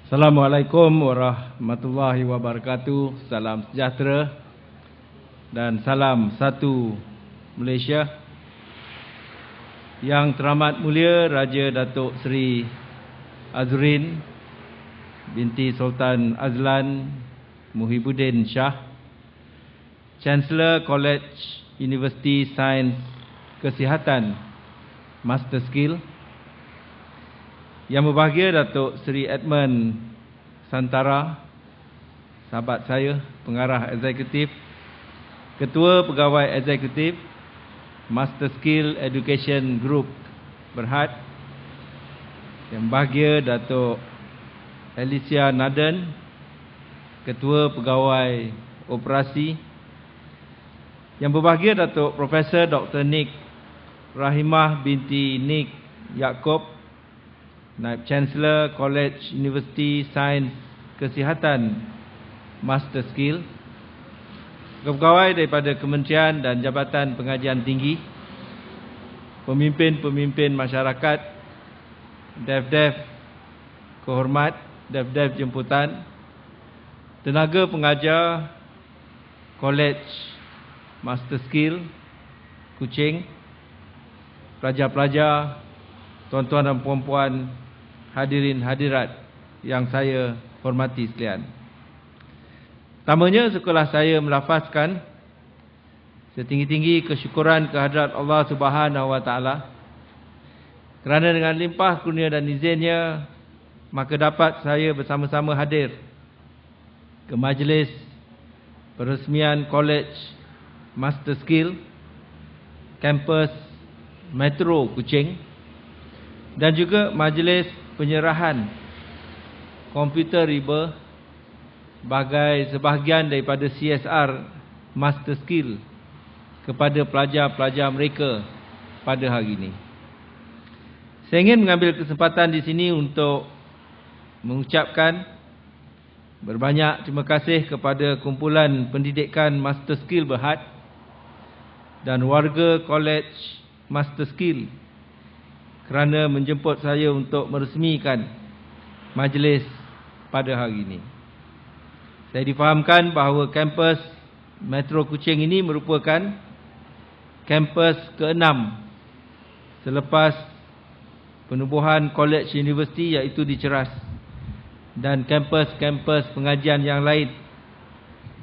Assalamualaikum warahmatullahi wabarakatuh. Salam sejahtera dan salam satu Malaysia. Yang teramat mulia Raja Datuk Seri Azrin binti Sultan Azlan Muhyiddin Shah, Chancellor College University Sains Kesihatan Master Skill. Yang berbahagia Datuk Seri Edmund Santara, sahabat saya, pengarah eksekutif, Ketua Pegawai Eksekutif Master Skill Education Group Berhad. Yang berbahagia Datuk Alicia Naden, Ketua Pegawai Operasi. Yang berbahagia Datuk Profesor Dr. Nick Rahimah binti Nick Yaakob, Naib Chancellor College University Sains Kesihatan Master Skill. Pegawai daripada Kementerian dan Jabatan Pengajian Tinggi, pemimpin-pemimpin masyarakat, dev-dev kehormat, dev-dev jemputan, tenaga pengajar College Master Skill Kuching, pelajar-pelajar, tuan-tuan dan puan-puan, hadirin hadirat yang saya hormati sekalian. Pertamanya, sukalah saya melafazkan setinggi-tinggi kesyukuran kehadrat Allah Subhanahu Wa Taala kerana dengan limpah kurnia dan izinnya maka dapat saya bersama-sama hadir ke majlis peresmian College Master Skill Kampus Metro Kuching dan juga majlis penyerahan komputer riba sebahagian daripada CSR Master Skill kepada pelajar-pelajar mereka pada hari ini. Saya ingin mengambil kesempatan di sini untuk mengucapkan berbanyak terima kasih kepada kumpulan pendidikan Master Skill Berhad dan warga College Master Skill kerana menjemput saya untuk meresmikan majlis pada hari ini. Saya difahamkan bahawa kampus Metro Kuching ini merupakan kampus ke-6 selepas penubuhan College University iaitu di Ceras, dan kampus-kampus pengajian yang lain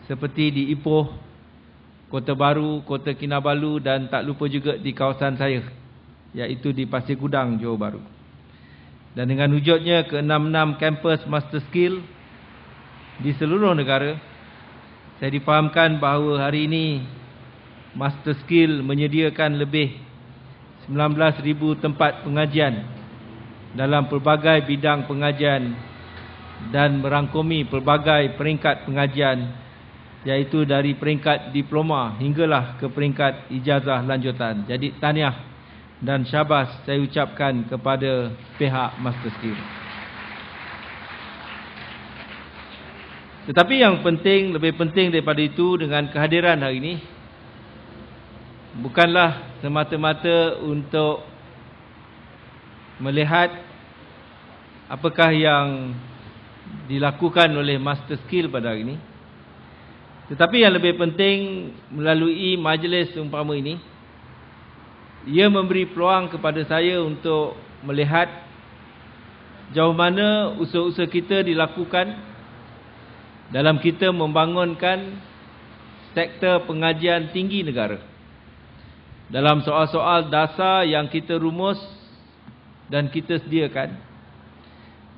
seperti di Ipoh, Kota Baru, Kota Kinabalu dan tak lupa juga di kawasan saya iaitu di Pasir Gudang, Johor Bahru. Dan dengan wujudnya ke-66 kampus Master Skill di seluruh negara, saya difahamkan bahawa hari ini Master Skill menyediakan lebih 19,000 tempat pengajian dalam pelbagai bidang pengajian dan merangkumi pelbagai peringkat pengajian, iaitu dari peringkat diploma hinggalah ke peringkat ijazah lanjutan. Jadi tahniah dan syabas saya ucapkan kepada pihak Master Skill. Tetapi yang penting, lebih penting daripada itu, dengan kehadiran hari ini bukanlah semata-mata untuk melihat apakah yang dilakukan oleh Master Skill pada hari ini, tetapi yang lebih penting melalui majlis umpama ini, ia memberi peluang kepada saya untuk melihat jauh mana usaha-usaha kita dilakukan dalam kita membangunkan sektor pengajian tinggi negara dalam soal-soal dasar yang kita rumus dan kita sediakan.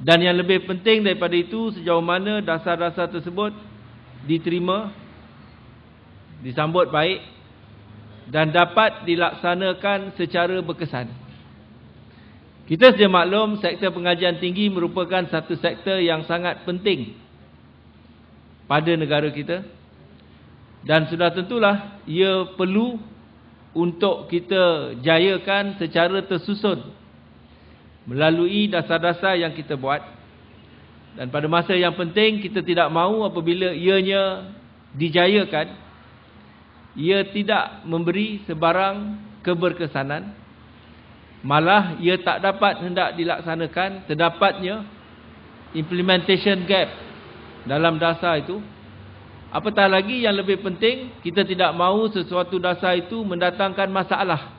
Dan yang lebih penting daripada itu, sejauh mana dasar-dasar tersebut diterima, disambut baik dan dapat dilaksanakan secara berkesan. Kita sedia maklum sektor pengajian tinggi merupakan satu sektor yang sangat penting pada negara kita, dan sudah tentulah ia perlu untuk kita jayakan secara tersusun melalui dasar-dasar yang kita buat. Dan pada masa yang penting, kita tidak mahu apabila ianya dijayakan, ia tidak memberi sebarang keberkesanan, malah ia tak dapat hendak dilaksanakan, terdapatnya implementation gap dalam dasar itu. Apatah lagi yang lebih penting, kita tidak mahu sesuatu dasar itu mendatangkan masalah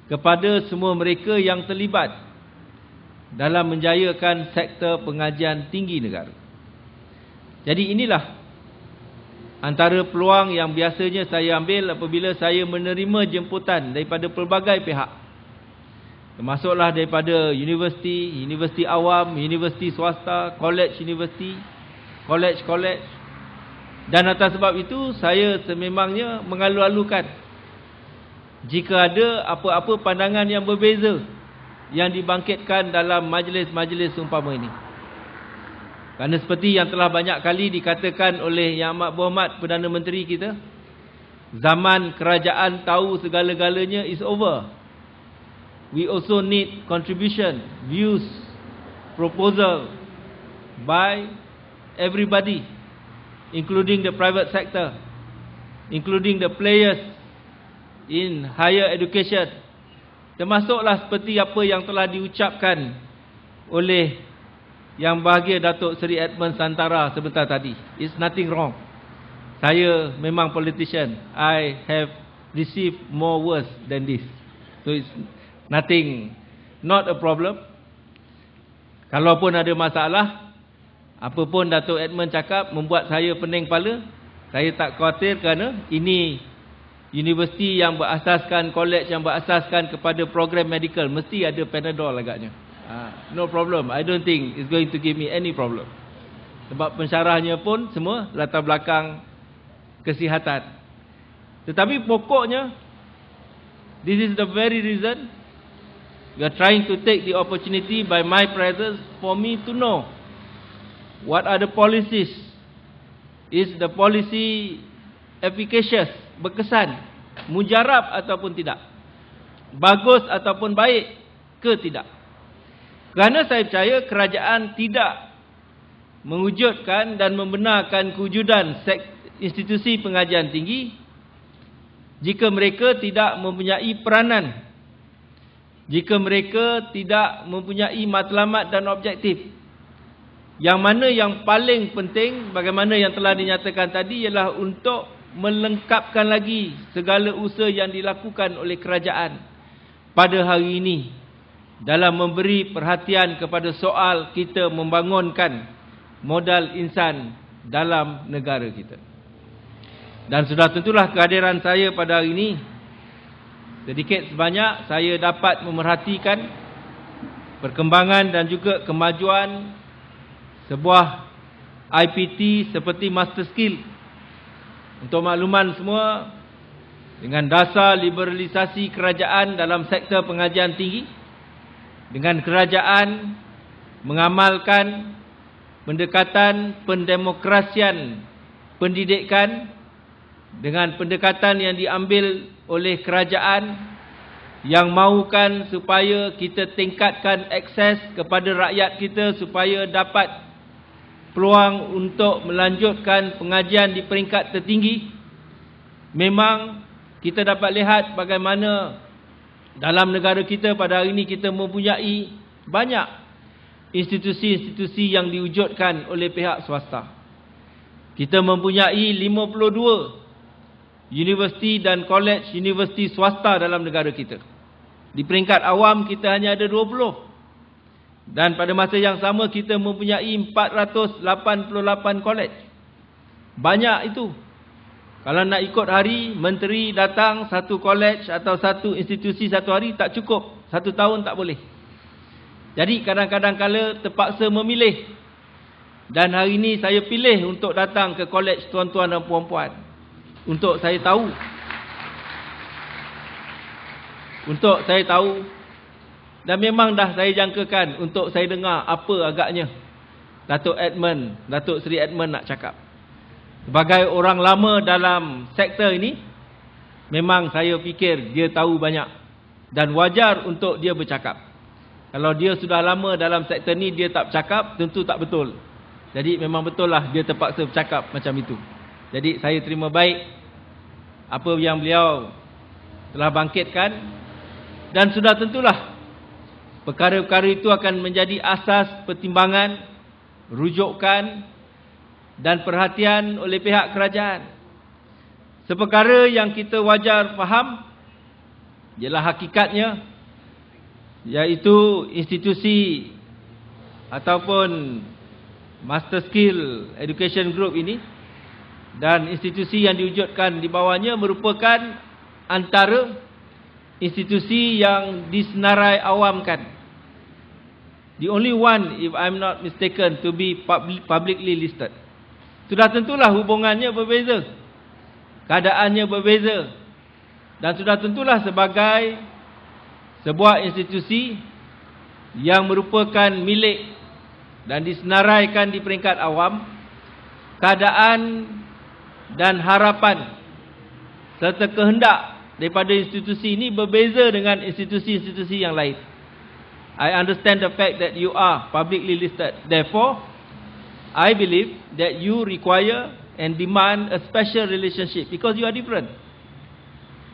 kepada semua mereka yang terlibat dalam menjayakan sektor pengajian tinggi negara. Jadi inilah antara peluang yang biasanya saya ambil apabila saya menerima jemputan daripada pelbagai pihak. Termasuklah daripada universiti, universiti awam, universiti swasta, college-universiti, college-college. Dan atas sebab itu, saya sememangnya mengalu-alukan jika ada apa-apa pandangan yang berbeza yang dibangkitkan dalam majlis-majlis umpama ini. Kerana seperti yang telah banyak kali dikatakan oleh Yang Amat Berhormat Perdana Menteri kita, zaman kerajaan tahu segala-galanya is over. We also need contribution, views, proposal by everybody, including the private sector, including the players in higher education. Termasuklah seperti apa yang telah diucapkan oleh Yang Bahagia Datuk Seri Edmund Santara sebentar tadi. It's nothing wrong. Saya memang politician. I have received more worse than this. So it's nothing, not a problem. Kalaupun ada masalah, apa pun Datuk Edmund cakap membuat saya pening kepala, saya tak khawatir kerana ini universiti yang berasaskan, college yang berasaskan kepada program medical, mesti ada Panadol agaknya. No problem. I don't think it's going to give me any problem. Sebab pensyarahnya pun semua latar belakang kesihatan. Tetapi pokoknya, this is the very reason we are trying to take the opportunity by my presence for me to know what are the policies. Is the policy efficacious, berkesan, mujarab ataupun tidak? Bagus ataupun baik ke tidak? Kerana saya percaya kerajaan tidak mewujudkan dan membenarkan kewujudan institusi pengajian tinggi jika mereka tidak mempunyai peranan, jika mereka tidak mempunyai matlamat dan objektif. Yang mana yang paling penting, bagaimana yang telah dinyatakan tadi, ialah untuk melengkapkan lagi segala usaha yang dilakukan oleh kerajaan pada hari ini dalam memberi perhatian kepada soal kita membangunkan modal insan dalam negara kita. Dan sudah tentulah kehadiran saya pada hari ini, sedikit sebanyak saya dapat memerhatikan perkembangan dan juga kemajuan sebuah IPT seperti Master Skill. Untuk makluman semua, dengan dasar liberalisasi kerajaan dalam sektor pengajian tinggi, dengan kerajaan mengamalkan pendekatan pendemokrasian pendidikan, dengan pendekatan yang diambil oleh kerajaan yang mahukan supaya kita tingkatkan akses kepada rakyat kita supaya dapat peluang untuk melanjutkan pengajian di peringkat tertinggi. Memang kita dapat lihat bagaimana dalam negara kita pada hari ini kita mempunyai banyak institusi-institusi yang diwujudkan oleh pihak swasta. Kita mempunyai 52 universiti dan college universiti swasta dalam negara kita. Di peringkat awam kita hanya ada 20. Dan pada masa yang sama kita mempunyai 488 college. Banyak itu. Kalau nak ikut hari, menteri datang satu college atau satu institusi satu hari tak cukup. 1 tahun tak boleh. Jadi kadang-kadang kala terpaksa memilih. Dan hari ini saya pilih untuk datang ke college tuan-tuan dan puan-puan. Untuk saya tahu. Untuk saya tahu. Dan memang dah saya jangkakan untuk saya dengar apa agaknya Datuk Edmund, Datuk Seri Edmund nak cakap. Sebagai orang lama dalam sektor ini, memang saya fikir dia tahu banyak. Dan wajar untuk dia bercakap. Kalau dia sudah lama dalam sektor ini, dia tak bercakap, tentu tak betul. Jadi memang betul lah dia terpaksa bercakap macam itu. Jadi saya terima baik apa yang beliau telah bangkitkan. Dan sudah tentulah Perkara-perkara itu akan menjadi asas pertimbangan, rujukan dan perhatian oleh pihak kerajaan. Seperkara yang kita wajar faham ialah hakikatnya, iaitu institusi ataupun Master Skill Education Group ini dan institusi yang diwujudkan di bawahnya merupakan antara institusi yang disenarai awamkan. The only one, if I'm not mistaken, to be publicly listed. Sudah tentulah hubungannya berbeza, keadaannya berbeza, dan sudah tentulah sebagai sebuah institusi yang merupakan milik dan disenaraikan di peringkat awam, keadaan dan harapan serta kehendak daripada institusi ini berbeza dengan institusi-institusi yang lain. I understand the fact that you are publicly listed. Therefore, I believe that you require and demand a special relationship because you are different.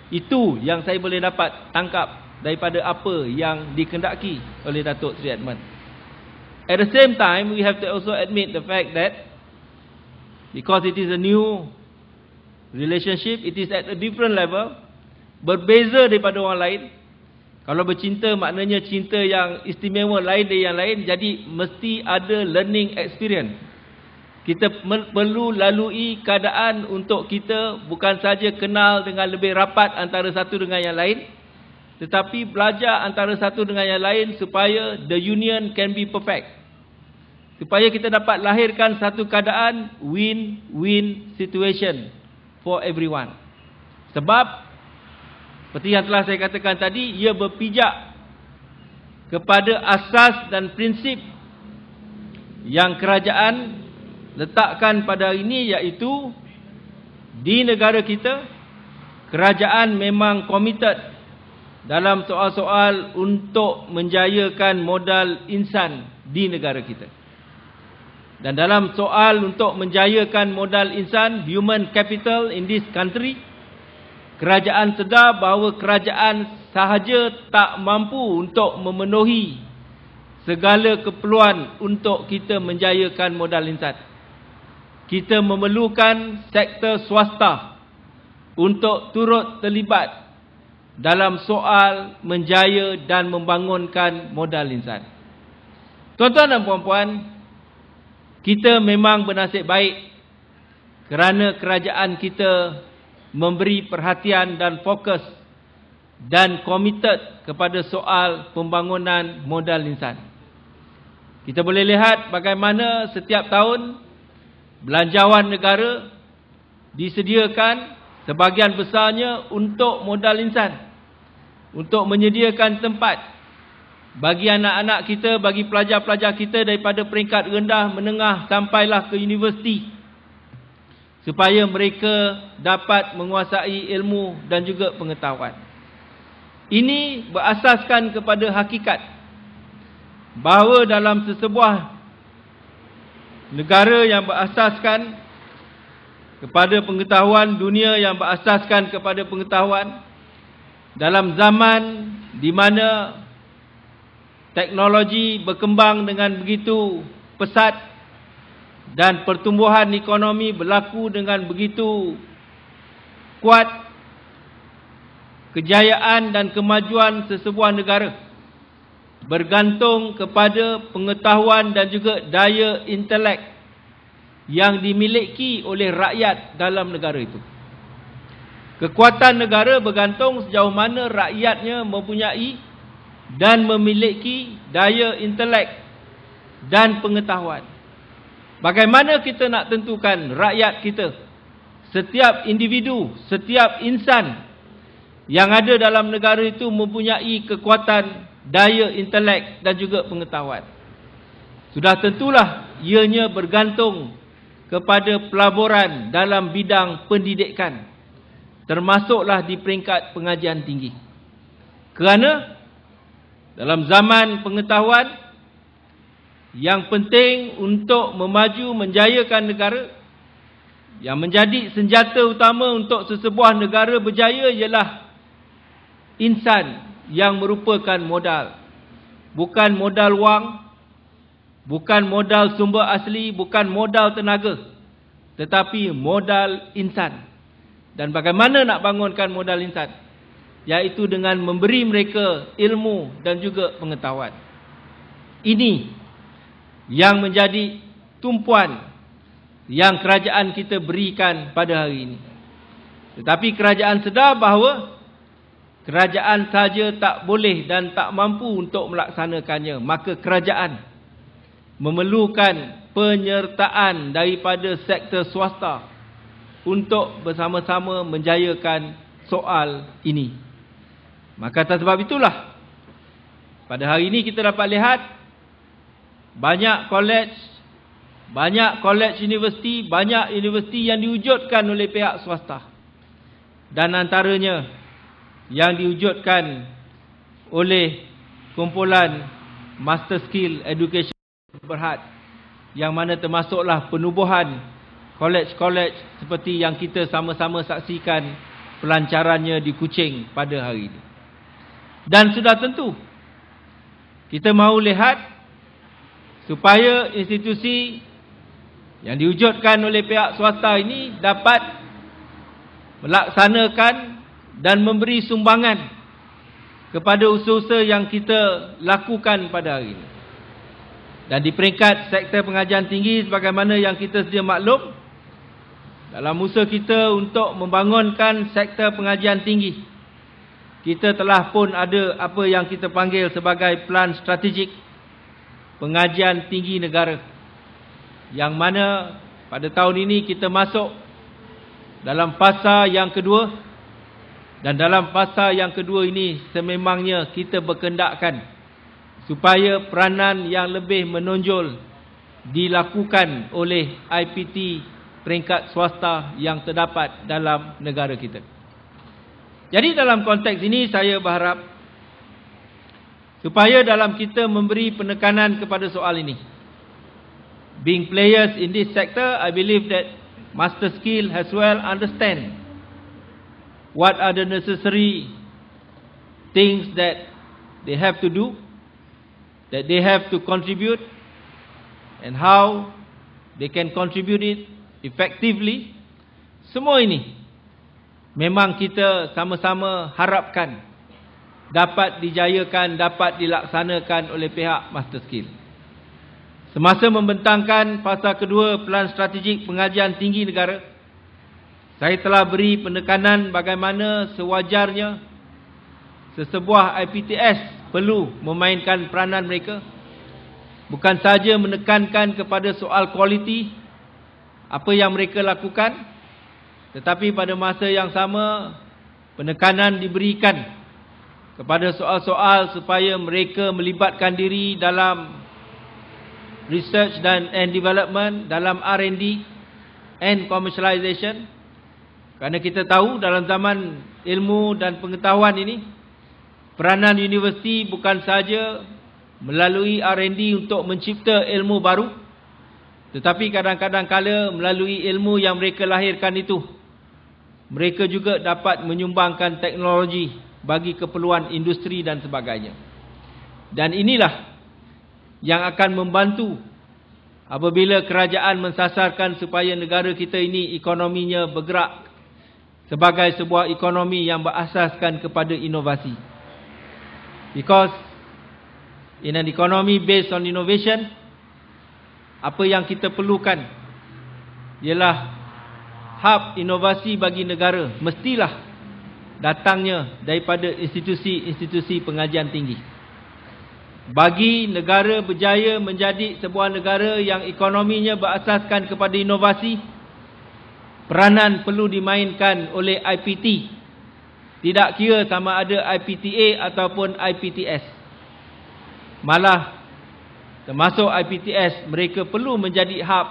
Itu yang saya boleh dapat tangkap daripada apa yang dikehendaki oleh Datuk Seri Edmund. At the same time, we have to also admit the fact that because it is a new relationship, it is at a different level, berbeza daripada orang lain. Kalau bercinta maknanya cinta yang istimewa lain dari yang lain, jadi mesti ada learning experience. Kita perlu lalui keadaan untuk kita bukan saja kenal dengan lebih rapat antara satu dengan yang lain, tetapi belajar antara satu dengan yang lain supaya the union can be perfect. Supaya kita dapat lahirkan satu keadaan win-win situation for everyone. Sebab seperti yang telah saya katakan tadi, ia berpijak kepada asas dan prinsip yang kerajaan letakkan pada hari ini, iaitu di negara kita, kerajaan memang komited dalam soal-soal untuk menjayakan modal insan di negara kita. Dan dalam soal untuk menjayakan modal insan, human capital in this country, kerajaan sedar bahawa kerajaan sahaja tak mampu untuk memenuhi segala keperluan untuk kita menjayakan modal insan. Kita memerlukan sektor swasta untuk turut terlibat dalam soal menjaya dan membangunkan modal insan. Tuan-tuan dan puan-puan, kita memang bernasib baik kerana kerajaan kita memberi perhatian dan fokus dan komited kepada soal pembangunan modal insan. Kita boleh lihat bagaimana setiap tahun belanjawan negara disediakan sebahagian besarnya untuk modal insan, untuk menyediakan tempat bagi anak-anak kita, bagi pelajar-pelajar kita daripada peringkat rendah, menengah sampailah ke universiti, supaya mereka dapat menguasai ilmu dan juga pengetahuan. Ini berasaskan kepada hakikat bahawa dalam sesebuah negara yang berasaskan kepada pengetahuan, dunia yang berasaskan kepada pengetahuan, dalam zaman di mana teknologi berkembang dengan begitu pesat dan pertumbuhan ekonomi berlaku dengan begitu kuat, kejayaan dan kemajuan sesebuah negara bergantung kepada pengetahuan dan juga daya intelek yang dimiliki oleh rakyat dalam negara itu. Kekuatan negara bergantung sejauh mana rakyatnya mempunyai dan memiliki daya intelek dan pengetahuan. Bagaimana kita nak tentukan rakyat kita, setiap individu, setiap insan yang ada dalam negara itu mempunyai kekuatan, daya intelek dan juga pengetahuan? Sudah tentulah ianya bergantung kepada pelaburan dalam bidang pendidikan, termasuklah di peringkat pengajian tinggi. Kerana dalam zaman pengetahuan, yang penting untuk memaju menjayakan negara, yang menjadi senjata utama untuk sesebuah negara berjaya ialah insan yang merupakan modal. bukan modal wang, bukan modal sumber asli, bukan modal tenaga, tetapi modal insan. Dan bagaimana nak bangunkan modal insan? Iaitu dengan memberi mereka ilmu dan juga pengetahuan. Ini yang menjadi tumpuan yang kerajaan kita berikan pada hari ini. Tetapi kerajaan sedar bahawa kerajaan saja tak boleh dan tak mampu untuk melaksanakannya. Maka kerajaan memerlukan penyertaan daripada sektor swasta untuk bersama-sama menjayakan soal ini. Maka atas sebab itulah, pada hari ini kita dapat lihat banyak college universiti, banyak universiti yang diwujudkan oleh pihak swasta. Dan antaranya yang diwujudkan oleh kumpulan Master Skill Education Berhad, yang mana termasuklah penubuhan college-college seperti yang kita sama-sama saksikan pelancarannya di Kuching pada hari ini. Dan sudah tentu kita mahu lihat supaya institusi yang diwujudkan oleh pihak swasta ini dapat melaksanakan dan memberi sumbangan kepada usaha-usaha yang kita lakukan pada hari ini. Dan di peringkat sektor pengajian tinggi, sebagaimana yang kita sedia maklum, dalam usaha kita untuk membangunkan sektor pengajian tinggi, kita telah pun ada apa yang kita panggil sebagai Plan Strategik Pengajian Tinggi Negara, yang mana pada tahun ini kita masuk dalam fasa yang kedua. Dan dalam fasa yang kedua ini sememangnya kita berkendakkan supaya peranan yang lebih menonjol dilakukan oleh IPT peringkat swasta yang terdapat dalam negara kita. Jadi dalam konteks ini saya berharap supaya dalam kita memberi penekanan kepada soal ini. Being players in this sector, I believe that Master Skill as well understand what are the necessary things that they have to do, that they have to contribute, and how they can contribute it effectively. Semua ini memang kita sama-sama harapkan dapat dijayakan, dapat dilaksanakan oleh pihak Master Skill. Semasa membentangkan fasa kedua Pelan Strategik Pengajian Tinggi Negara, saya telah beri penekanan bagaimana sewajarnya sesebuah IPTS perlu memainkan peranan mereka. Bukan saja menekankan kepada soal kualiti apa yang mereka lakukan, tetapi pada masa yang sama penekanan diberikan kepada soal-soal supaya mereka melibatkan diri dalam research and development, dalam R&D and commercialization. Kerana kita tahu dalam zaman ilmu dan pengetahuan ini, peranan universiti bukan saja melalui R&D untuk mencipta ilmu baru, tetapi kadang-kadang kala melalui ilmu yang mereka lahirkan itu, mereka juga dapat menyumbangkan teknologi bagi keperluan industri dan sebagainya. Dan inilah yang akan membantu apabila kerajaan mensasarkan supaya negara kita ini ekonominya bergerak sebagai sebuah ekonomi yang berasaskan kepada inovasi. Because in an economy based on innovation, apa yang kita perlukan ialah hub inovasi bagi negara mestilah datangnya daripada institusi-institusi pengajian tinggi. Bagi negara berjaya menjadi sebuah negara yang ekonominya berasaskan kepada inovasi, peranan perlu dimainkan oleh IPT. Tidak kira sama ada IPTA ataupun IPTS. Malah termasuk IPTS, mereka perlu menjadi hub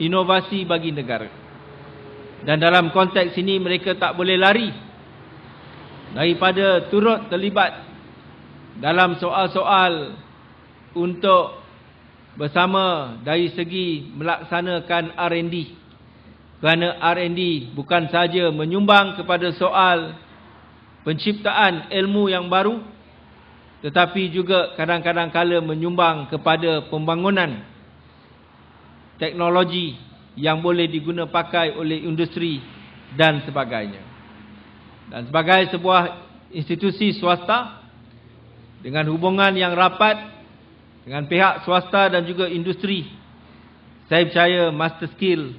inovasi bagi negara. Dan dalam konteks ini mereka tak boleh lari daripada turut terlibat dalam soal-soal untuk bersama dari segi melaksanakan R&D. Kerana R&D bukan saja menyumbang kepada soal penciptaan ilmu yang baru, tetapi juga kadang-kadang kala menyumbang kepada pembangunan teknologi yang boleh diguna pakai oleh industri dan sebagainya. Dan sebagai sebuah institusi swasta dengan hubungan yang rapat dengan pihak swasta dan juga industri, saya percaya Master Skill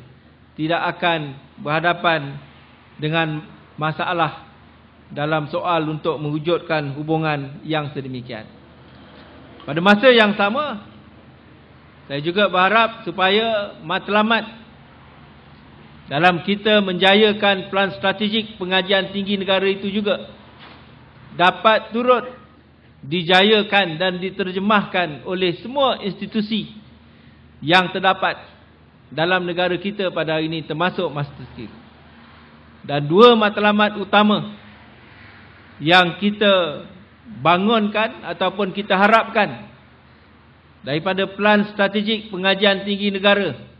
tidak akan berhadapan dengan masalah dalam soal untuk mewujudkan hubungan yang sedemikian. Pada masa yang sama, saya juga berharap supaya matlamat dalam kita menjayakan pelan strategik pengajian tinggi negara itu juga dapat turut dijayakan dan diterjemahkan oleh semua institusi yang terdapat dalam negara kita pada hari ini, termasuk Master Skill. Dan dua matlamat utama yang kita bangunkan ataupun kita harapkan daripada pelan strategik pengajian tinggi negara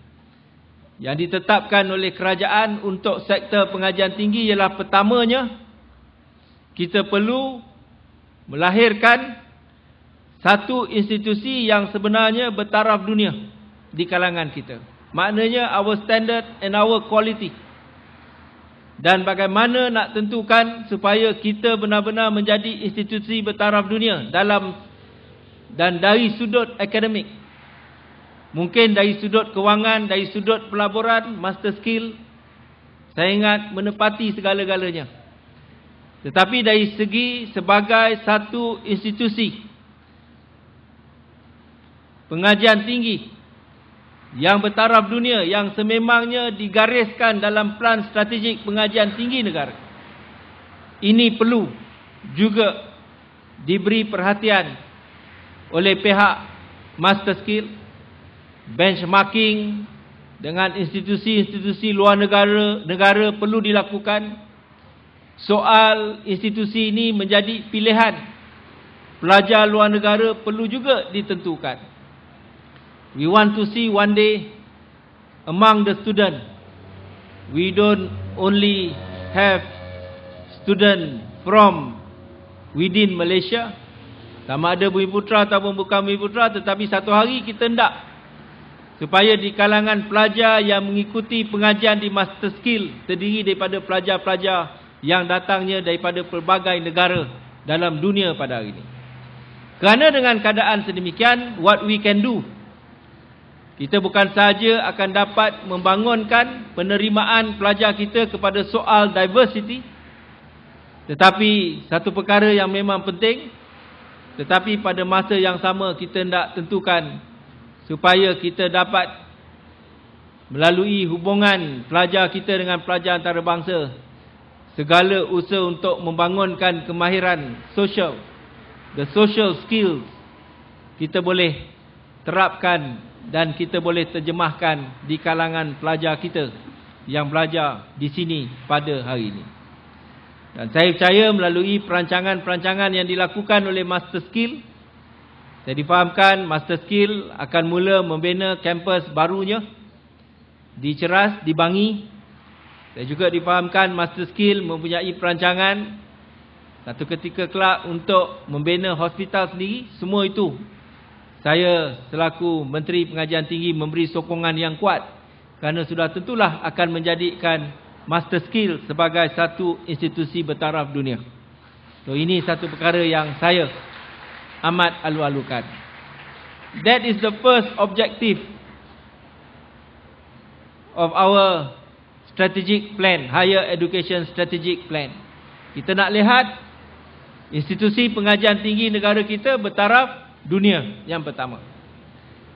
yang ditetapkan oleh kerajaan untuk sektor pengajian tinggi ialah, pertamanya, kita perlu melahirkan satu institusi yang sebenarnya bertaraf dunia di kalangan kita. Maknanya our standard and our quality. Dan bagaimana nak tentukan supaya kita benar-benar menjadi institusi bertaraf dunia dalam dan dari sudut akademik. Mungkin dari sudut kewangan, dari sudut pelaburan, Master Skill, saya ingat menepati segala-galanya. Tetapi dari segi sebagai satu institusi pengajian tinggi yang bertaraf dunia, yang sememangnya digariskan dalam pelan strategik pengajian tinggi negara, ini perlu juga diberi perhatian oleh pihak Master Skill. Benchmarking dengan institusi-institusi luar negara perlu dilakukan. Soal institusi ini menjadi pilihan pelajar luar negara perlu juga ditentukan. We want to see one day among the students, we don't only have students from within Malaysia, sama ada Bumiputera ataupun bukan Bumiputera, tetapi satu hari kita hendak supaya di kalangan pelajar yang mengikuti pengajian di Master Skill terdiri daripada pelajar-pelajar yang datangnya daripada pelbagai negara dalam dunia pada hari ini. Kerana dengan keadaan sedemikian, what we can do, kita bukan sahaja akan dapat membangunkan penerimaan pelajar kita kepada soal diversity, tetapi satu perkara yang memang penting, tetapi pada masa yang sama kita hendak tentukan supaya kita dapat melalui hubungan pelajar kita dengan pelajar antarabangsa, segala usaha untuk membangunkan kemahiran sosial, the social skills, kita boleh terapkan dan kita boleh terjemahkan di kalangan pelajar kita yang belajar di sini pada hari ini. Dan saya percaya melalui perancangan-perancangan yang dilakukan oleh Master Skill, saya difahamkan Master Skill akan mula membina kampus barunya di Ceras, di Bangi. Saya juga difahamkan Master Skill mempunyai perancangan satu ketika kelak untuk membina hospital sendiri. Semua itu saya selaku Menteri Pengajian Tinggi memberi sokongan yang kuat, kerana sudah tentulah akan menjadikan Master Skill sebagai satu institusi bertaraf dunia. So, ini satu perkara yang saya amat alu-alukan. That is the first objective of our strategic plan, higher education strategic plan. Kita nak lihat institusi pengajian tinggi negara kita bertaraf dunia, yang pertama.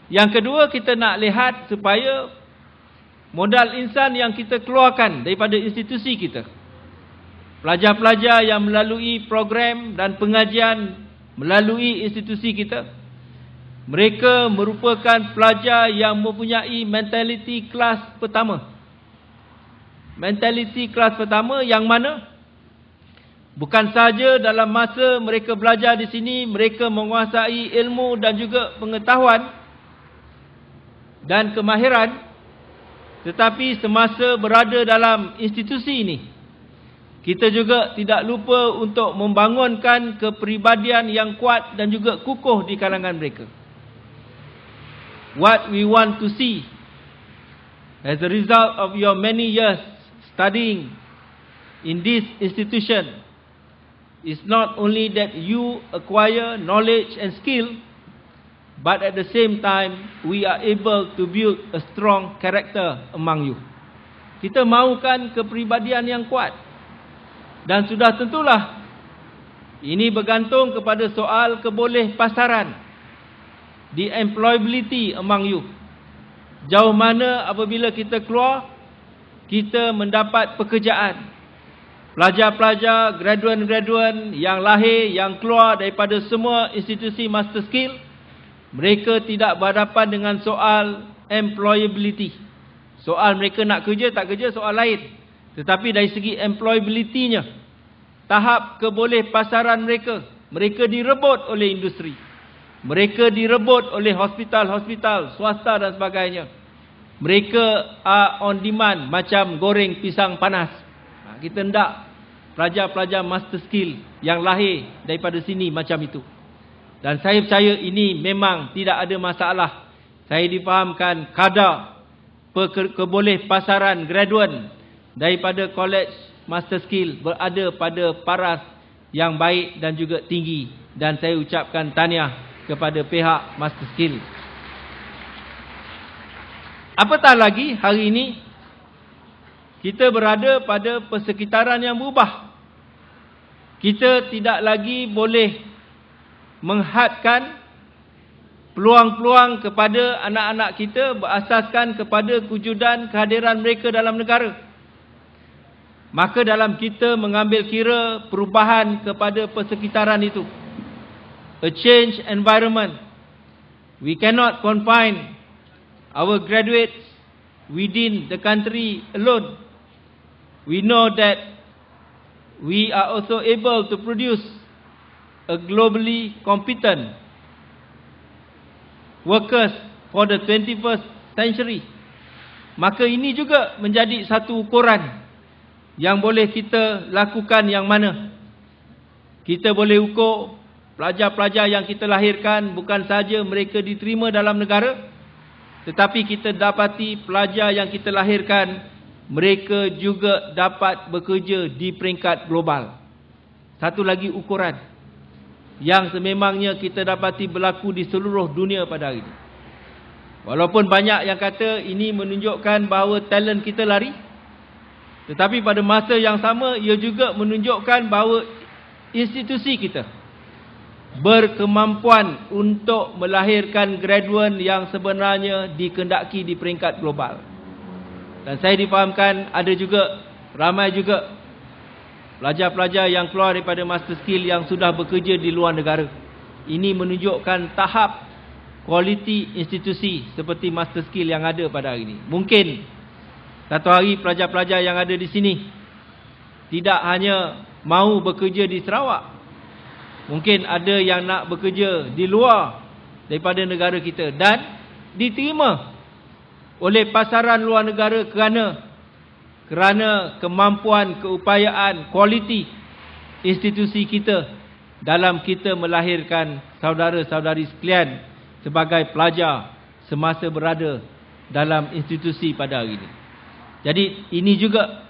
Yang kedua, kita nak lihat supaya modal insan yang kita keluarkan daripada institusi kita, pelajar-pelajar yang melalui program dan pengajian melalui institusi kita, mereka merupakan pelajar yang mempunyai mentaliti kelas pertama. Mentaliti kelas pertama yang mana bukan sahaja dalam masa mereka belajar di sini, mereka menguasai ilmu dan juga pengetahuan dan kemahiran, tetapi semasa berada dalam institusi ini, kita juga tidak lupa untuk membangunkan kepribadian yang kuat dan juga kukuh di kalangan mereka. What we want to see as a result of your many years studying in this institution is not only that you acquire knowledge and skill, but at the same time we are able to build a strong character among you. Kita mahukan kepribadian yang kuat. Dan sudah tentulah ini bergantung kepada soal kebolehpasaran, the employability among you. Jauh mana apabila kita keluar, kita mendapat pekerjaan. Pelajar-pelajar, graduan-graduan yang lahir, yang keluar daripada semua institusi master skill, mereka tidak berhadapan dengan soal employability. Soal mereka nak kerja, tak kerja, soal lain. Tetapi dari segi employability-nya, tahap kebolehpasaran mereka, mereka direbut oleh industri. Mereka direbut oleh hospital-hospital, swasta dan sebagainya. Mereka are on demand macam goreng pisang panas. Kita hendak pelajar-pelajar master skill yang lahir daripada sini macam itu. Dan saya percaya ini memang tidak ada masalah. Saya difahamkan kadar kebolehpasaran graduan daripada college master skill berada pada paras yang baik dan juga tinggi. Dan saya ucapkan tahniah kepada pihak master skill. Apatah lagi hari ini kita berada pada persekitaran yang berubah. Kita tidak lagi boleh menghadkan peluang-peluang kepada anak-anak kita berasaskan kepada kewujudan kehadiran mereka dalam negara. Maka dalam kita mengambil kira perubahan kepada persekitaran itu, a change environment, we cannot confine our graduates within the country alone. We know that we are also able to produce a globally competent workers for the 21st century. Maka ini juga menjadi satu ukuran yang boleh kita lakukan, yang mana kita boleh ukur pelajar-pelajar yang kita lahirkan bukan saja mereka diterima dalam negara, tetapi kita dapati pelajar yang kita lahirkan mereka juga dapat bekerja di peringkat global. Satu lagi ukuran yang sememangnya kita dapati berlaku di seluruh dunia pada hari ini. Walaupun banyak yang kata ini menunjukkan bahawa talent kita lari, tetapi pada masa yang sama, ia juga menunjukkan bahawa institusi kita berkemampuan untuk melahirkan graduan yang sebenarnya dikehendaki di peringkat global. Dan saya difahamkan ada juga, ramai juga pelajar-pelajar yang keluar daripada master skill yang sudah bekerja di luar negara. Ini menunjukkan tahap kualiti institusi seperti master skill yang ada pada hari ini. Mungkin satu hari pelajar-pelajar yang ada di sini tidak hanya mahu bekerja di Sarawak. Mungkin ada yang nak bekerja di luar daripada negara kita dan diterima oleh pasaran luar negara kerana kemampuan, keupayaan, kualiti institusi kita dalam kita melahirkan saudara-saudari sekalian sebagai pelajar semasa berada dalam institusi pada hari ini. Jadi ini juga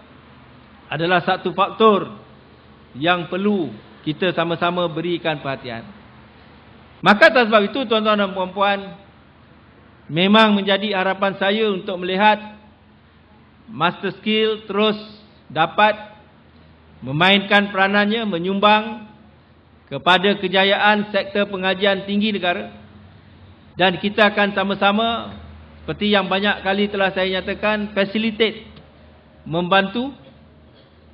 adalah satu faktor yang perlu kita sama-sama berikan perhatian. Maka atas sebab itu tuan-tuan dan puan-puan, memang menjadi harapan saya untuk melihat master skill terus dapat memainkan peranannya, menyumbang kepada kejayaan sektor pengajian tinggi negara. Dan kita akan sama-sama, seperti yang banyak kali telah saya nyatakan, facilitate, membantu,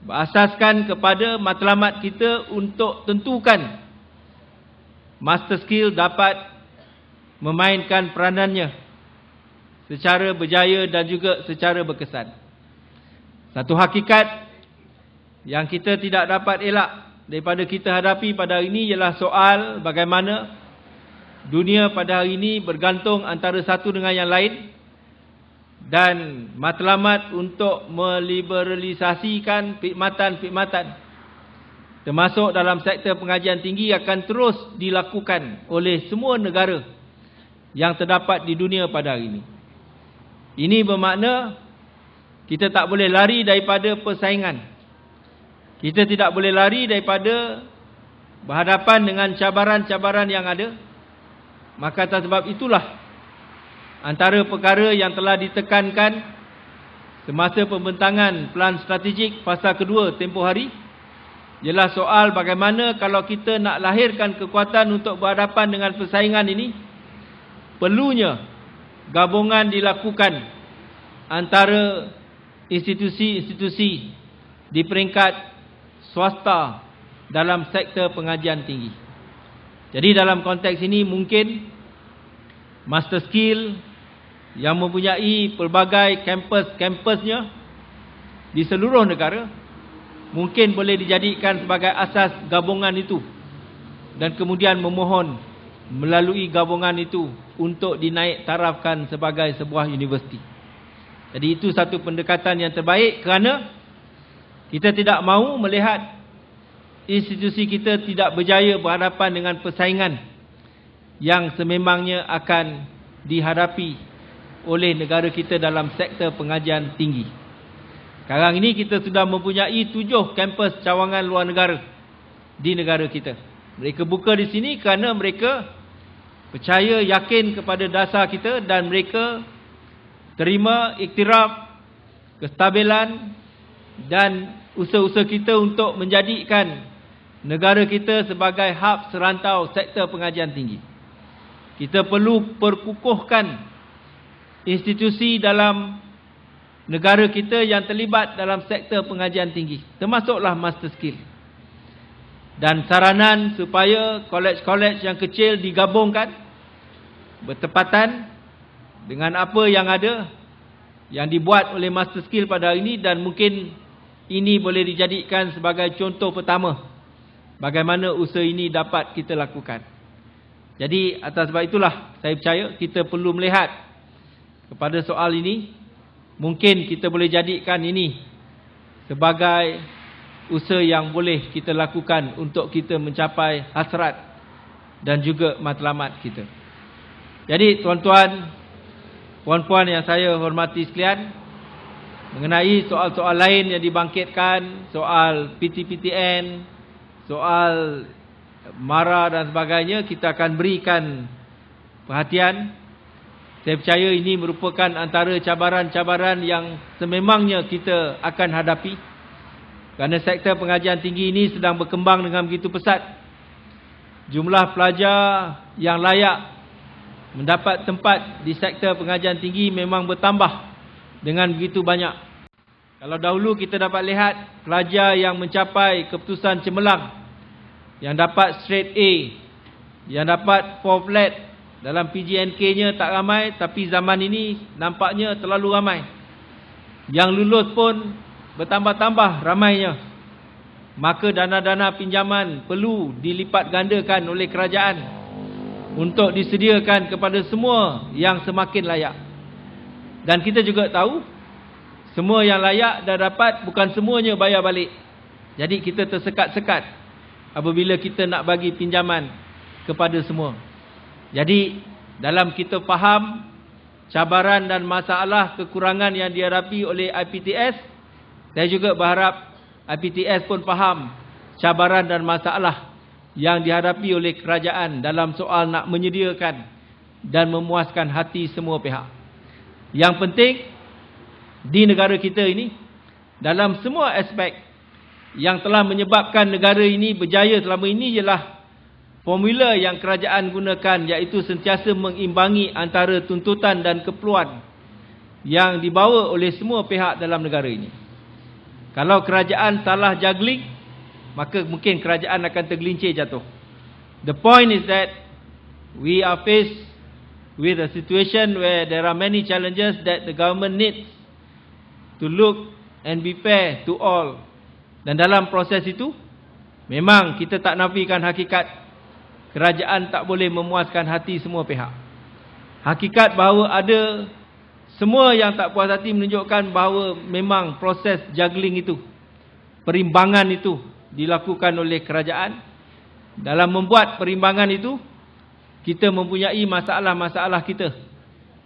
berasaskan kepada matlamat kita untuk tentukan master skill dapat memainkan peranannya secara berjaya dan juga secara berkesan. Satu hakikat yang kita tidak dapat elak daripada kita hadapi pada hari ini ialah soal bagaimana dunia pada hari ini bergantung antara satu dengan yang lain. dan matlamat untuk meliberalisasikan perkhidmatan termasuk dalam sektor pengajian tinggi akan terus dilakukan oleh semua negara yang terdapat di dunia pada hari ini. Ini bermakna kita tak boleh lari daripada persaingan. Kita tidak boleh lari daripada berhadapan dengan cabaran-cabaran yang ada. Maka atas sebab itulah antara perkara yang telah ditekankan semasa pembentangan pelan strategik fasa kedua tempoh hari ialah soal bagaimana kalau kita nak lahirkan kekuatan untuk berhadapan dengan persaingan ini, perlunya gabungan dilakukan antara institusi-institusi di peringkat swasta dalam sektor pengajian tinggi. Jadi dalam konteks ini mungkin master skill yang mempunyai pelbagai kampus-kampusnya di seluruh negara mungkin boleh dijadikan sebagai asas gabungan itu dan kemudian memohon melalui gabungan itu untuk dinaik tarafkan sebagai sebuah universiti. Jadi itu satu pendekatan yang terbaik kerana kita tidak mahu melihat institusi kita tidak berjaya berhadapan dengan persaingan yang sememangnya akan dihadapi oleh negara kita dalam sektor pengajian tinggi. Sekarang ini kita sudah mempunyai 7 kampus cawangan luar negara di negara kita. Mereka buka di sini kerana mereka percaya, yakin kepada dasar kita dan mereka terima iktiraf, kestabilan dan usaha-usaha kita untuk menjadikan negara kita sebagai hub serantau sektor pengajian tinggi. Kita perlu perkukuhkan institusi dalam negara kita yang terlibat dalam sektor pengajian tinggi, termasuklah master skill. Dan saranan supaya kolej-kolej yang kecil digabungkan bertepatan dengan apa yang ada, yang dibuat oleh master skill pada hari ini, dan mungkin ini boleh dijadikan sebagai contoh pertama bagaimana usaha ini dapat kita lakukan. Jadi atas sebab itulah saya percaya kita perlu melihat kepada soal ini. Mungkin kita boleh jadikan ini sebagai usaha yang boleh kita lakukan untuk kita mencapai hasrat dan juga matlamat kita. Jadi tuan-tuan, puan-puan yang saya hormati sekalian, mengenai soal-soal lain yang dibangkitkan, soal PTPTN, soal MARA dan sebagainya, kita akan berikan perhatian. Saya percaya ini merupakan antara cabaran-cabaran yang sememangnya kita akan hadapi. Kerana sektor pengajian tinggi ini sedang berkembang dengan begitu pesat. Jumlah pelajar yang layak mendapat tempat di sektor pengajian tinggi memang bertambah dengan begitu banyak. Kalau dahulu kita dapat lihat pelajar yang mencapai keputusan cemerlang, yang dapat straight A, yang dapat 4 flat, dalam PGNK-nya tak ramai, tapi zaman ini nampaknya terlalu ramai. Yang lulus pun bertambah-tambah ramainya. Maka dana-dana pinjaman perlu dilipat gandakan oleh kerajaan untuk disediakan kepada semua yang semakin layak. Dan kita juga tahu, semua yang layak dah dapat, bukan semuanya bayar balik. Jadi kita tersekat-sekat apabila kita nak bagi pinjaman kepada semua. Jadi dalam kita faham cabaran dan masalah kekurangan yang dihadapi oleh IPTS, saya juga berharap IPTS pun faham cabaran dan masalah yang dihadapi oleh kerajaan dalam soal nak menyediakan dan memuaskan hati semua pihak. Yang penting di negara kita ini, dalam semua aspek yang telah menyebabkan negara ini berjaya selama ini ialah formula yang kerajaan gunakan, iaitu sentiasa mengimbangi antara tuntutan dan keperluan yang dibawa oleh semua pihak dalam negara ini. Kalau kerajaan salah juggling, maka mungkin kerajaan akan tergelincir jatuh. The point is that we are faced with a situation where there are many challenges that the government needs to look and be fair to all. Dan dalam proses itu, memang kita tak nafikan hakikat kerajaan tak boleh memuaskan hati semua pihak. Hakikat bahawa ada semua yang tak puas hati menunjukkan bahawa memang proses juggling itu, perimbangan itu dilakukan oleh kerajaan. Dalam membuat perimbangan itu, kita mempunyai masalah-masalah kita.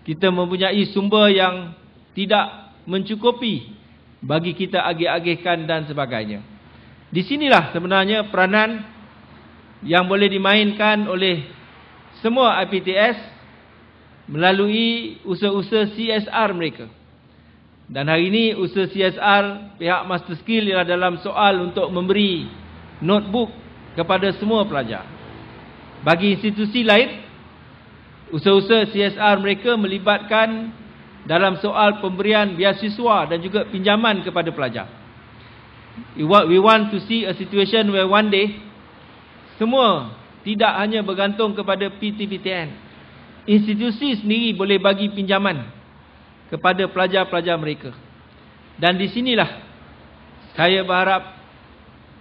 Kita mempunyai sumber yang tidak mencukupi bagi kita agih-agihkan dan sebagainya. Di sinilah sebenarnya peranan yang boleh dimainkan oleh semua IPTS melalui usaha-usaha CSR mereka. Dan hari ini usaha CSR pihak Master Skill ialah dalam soal untuk memberi notebook kepada semua pelajar. Bagi institusi lain, usaha-usaha CSR mereka melibatkan dalam soal pemberian beasiswa dan juga pinjaman kepada pelajar. We want to see a situation where one day semua tidak hanya bergantung kepada PTPTN. Institusi sendiri boleh bagi pinjaman kepada pelajar-pelajar mereka. Dan di sinilah saya berharap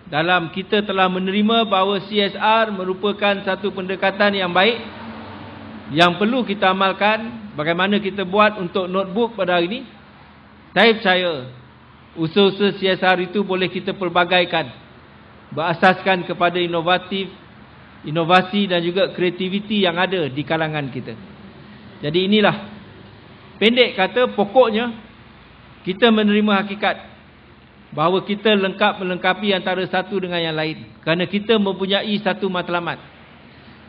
dalam kita telah menerima bahawa CSR merupakan satu pendekatan yang baik yang perlu kita amalkan. Bagaimana kita buat untuk notebook pada hari ini, saya percaya usaha-usaha CSR itu boleh kita pelbagaikan berasaskan kepada inovasi dan juga kreativiti yang ada di kalangan kita. Jadi inilah, pendek kata, pokoknya kita menerima hakikat bahawa kita melengkapi antara satu dengan yang lain. Kerana kita mempunyai satu matlamat.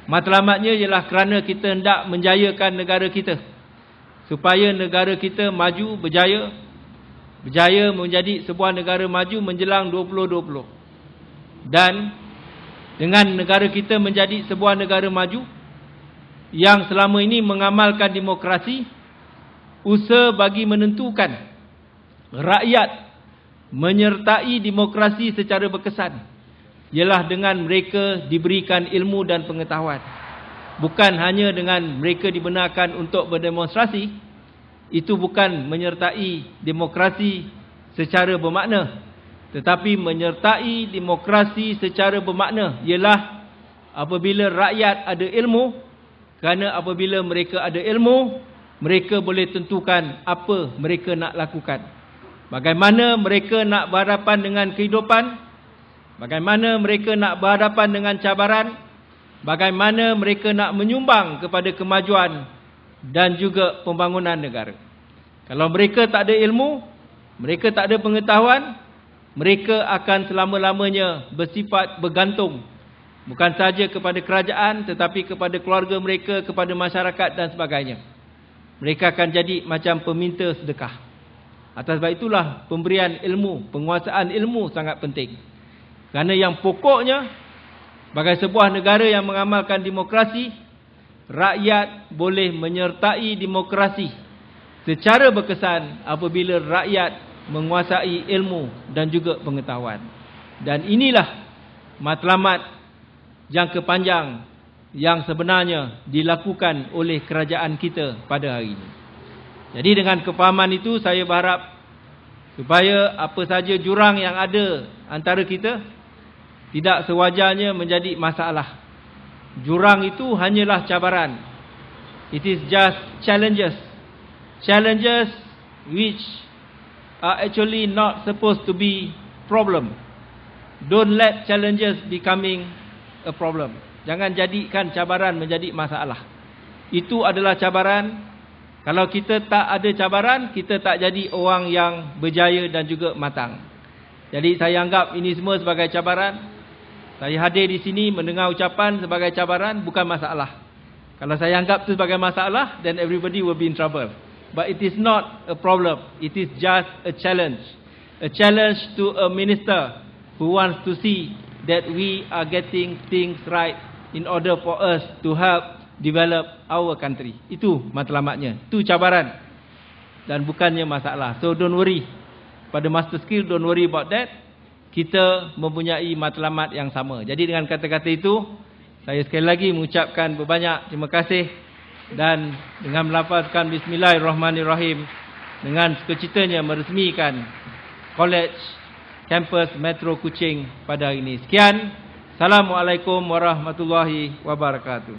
Matlamatnya ialah kerana kita hendak menjayakan negara kita, supaya negara kita maju, berjaya menjadi sebuah negara maju menjelang 2020. Dan dengan negara kita menjadi sebuah negara maju yang selama ini mengamalkan demokrasi, usaha bagi menentukan rakyat menyertai demokrasi secara berkesan ialah dengan mereka diberikan ilmu dan pengetahuan. Bukan hanya dengan mereka dibenarkan untuk berdemonstrasi. Itu bukan menyertai demokrasi secara bermakna. Tetapi menyertai demokrasi secara bermakna ialah apabila rakyat ada ilmu. Kerana apabila mereka ada ilmu, mereka boleh tentukan apa mereka nak lakukan. Bagaimana mereka nak berhadapan dengan kehidupan, bagaimana mereka nak berhadapan dengan cabaran, bagaimana mereka nak menyumbang kepada kemajuan dan juga pembangunan negara. Kalau mereka tak ada ilmu, mereka tak ada pengetahuan, mereka akan selama-lamanya bersifat bergantung. Bukan sahaja kepada kerajaan, tetapi kepada keluarga mereka, kepada masyarakat dan sebagainya. Mereka akan jadi macam peminta sedekah. Atas sebab itulah pemberian ilmu, penguasaan ilmu sangat penting. Kerana yang pokoknya, sebagai sebuah negara yang mengamalkan demokrasi, rakyat boleh menyertai demokrasi secara berkesan apabila rakyat menguasai ilmu dan juga pengetahuan. Dan inilah matlamat jangka panjang yang sebenarnya dilakukan oleh kerajaan kita pada hari ini. Jadi dengan kefahaman itu, saya berharap supaya apa saja jurang yang ada antara kita tidak sewajarnya menjadi masalah. Jurang itu hanyalah cabaran. It is just challenges. Challenges which are actually not supposed to be problem. Don't let challenges becoming a problem. Jangan jadikan cabaran menjadi masalah. Itu adalah cabaran. Kalau kita tak ada cabaran, kita tak jadi orang yang berjaya dan juga matang. Jadi saya anggap ini semua sebagai cabaran. Saya hadir di sini mendengar ucapan sebagai cabaran, bukan masalah. Kalau saya anggap itu sebagai masalah, then everybody will be in trouble. But it is not a problem. It is just a challenge. A challenge to a minister who wants to see that we are getting things right in order for us to help develop our country. Itu matlamatnya. Itu cabaran. Dan bukannya masalah. So don't worry. Pada Master Skill, don't worry about that. Kita mempunyai matlamat yang sama. Jadi dengan kata-kata itu, saya sekali lagi mengucapkan berbanyak terima kasih. Dan dengan melafazkan Bismillahirrahmanirrahim, dengan sekecitanya meresmikan College Campus Metro Kuching pada hari ini. Sekian. Assalamualaikum warahmatullahi wabarakatuh.